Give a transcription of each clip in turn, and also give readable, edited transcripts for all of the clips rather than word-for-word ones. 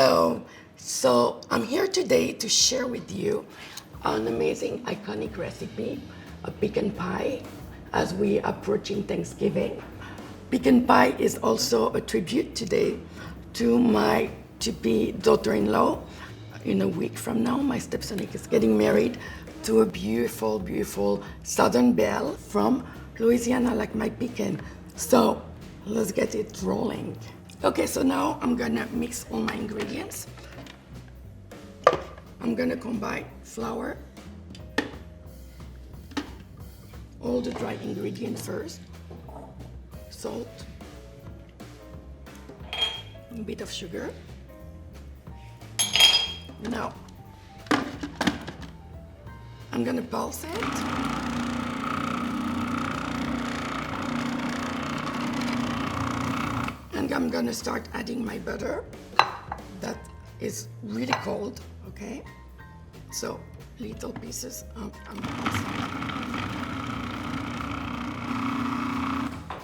Hello. So I'm here today to share with you an amazing iconic recipe, a pecan pie, as we approaching Thanksgiving. Pecan pie is also a tribute today to my to-be daughter-in-law. In a week from now, my stepson is getting married to a beautiful, beautiful Southern belle from Louisiana, like my pecan. So let's get it rolling. Okay, so now I'm gonna mix all my ingredients. I'm gonna combine flour, all the dry ingredients first, salt, a bit of sugar. Now, I'm gonna pulse it. And I'm gonna start adding my butter. That is really cold, okay? So, little pieces of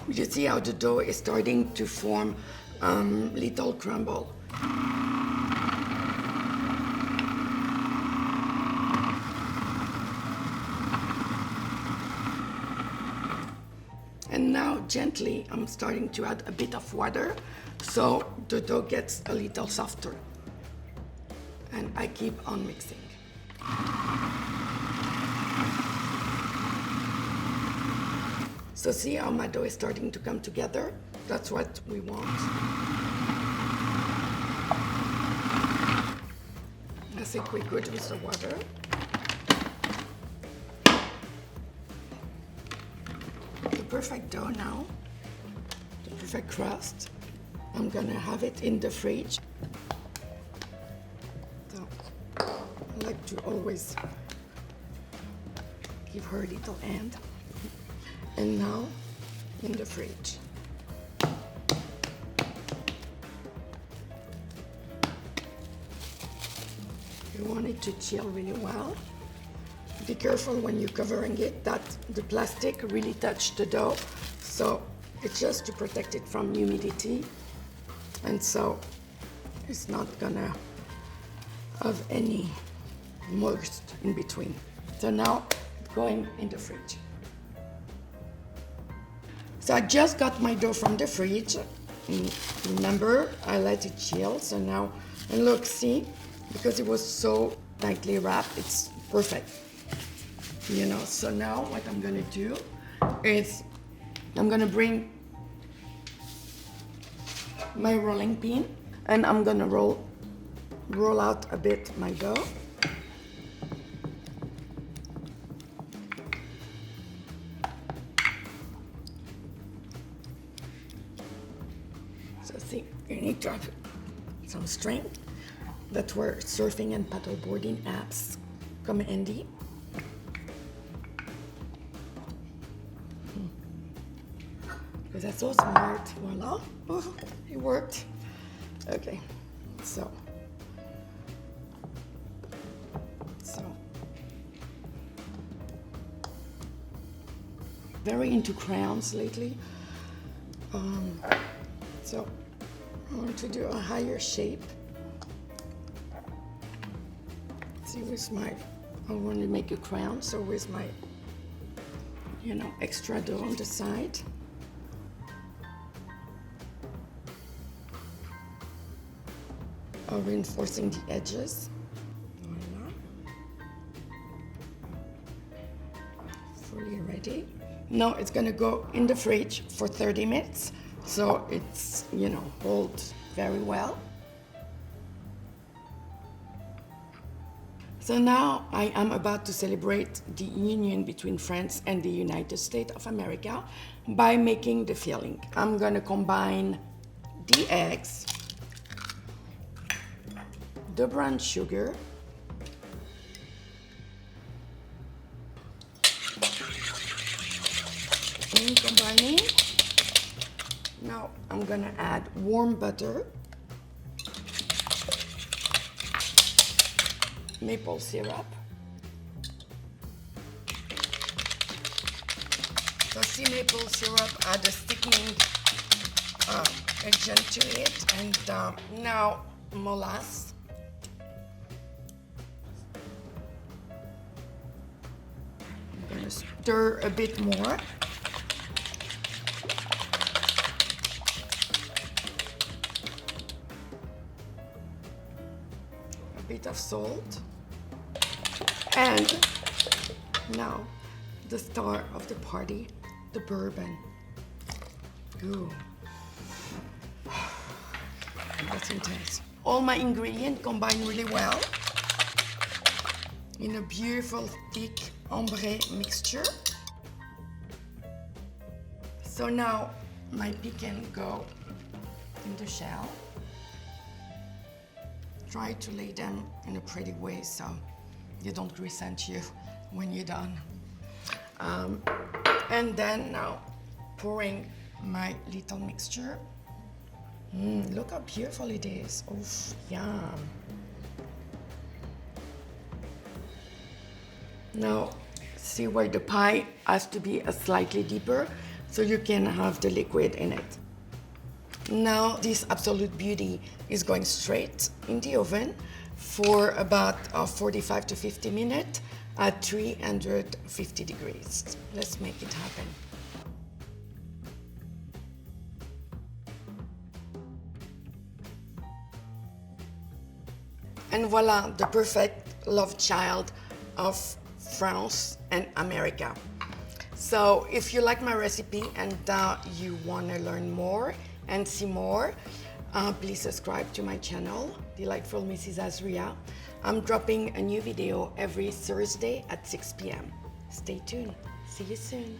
you see how the dough is starting to form little crumble. And now gently I'm starting to add a bit of water so the dough gets a little softer. And I keep on mixing. So see how my dough is starting to come together? That's what we want. I think we're good with the water. The perfect dough now, the perfect crust. I'm gonna have it in the fridge. So I like to always give her a little hand. And now in the fridge. You want it to chill really well. Be careful when you're covering it that the plastic really touch the dough. So it's just to protect it from humidity. And so it's not gonna have any moist in between. So now going in the fridge. So I just got my dough from the fridge. Remember, I let it chill. So now, and look, see, because it was so tightly wrapped, it's perfect. You know, so now what I'm gonna do is I'm gonna bring my rolling pin and I'm gonna roll out a bit my dough. So see, you need to have some strength. That's where surfing and paddleboarding apps come handy. Because that's so smart. Voila. Oh, it worked. Okay, so very into crowns lately. So I want to do a higher shape. See, with my, I want to make a crown, so with my, you know, extra dough on the side. Reinforcing the edges. Voila. Fully ready. Now it's gonna go in the fridge for 30 minutes. So it's, you know, holds very well. So now I am about to celebrate the union between France and the United States of America by making the filling. I'm gonna combine the eggs, the brown sugar, and combining. Now I'm gonna add warm butter, maple syrup. So see, maple syrup add a thickening agent to it, and now molasses. I'm gonna stir a bit more. A bit of salt. And now, the star of the party, the bourbon. Ooh. That's intense. All my ingredients combine really well in a beautiful, thick ombre mixture. So now my pecan go in the shell. Try to lay them in a pretty way so they don't resent you when you're done. And then now pouring my little mixture. Look how beautiful it is. Oof, yum. Now, see where the pie has to be slightly deeper so you can have the liquid in it. Now, this absolute beauty is going straight in the oven for about 45 to 50 minutes at 350 degrees. Let's make it happen. And voila, the perfect love child of France and America. So if you like my recipe and you want to learn more and see more, please subscribe to my channel, Delightful Mrs. Azria. I'm dropping a new video every Thursday at 6 p.m. Stay tuned. See you soon.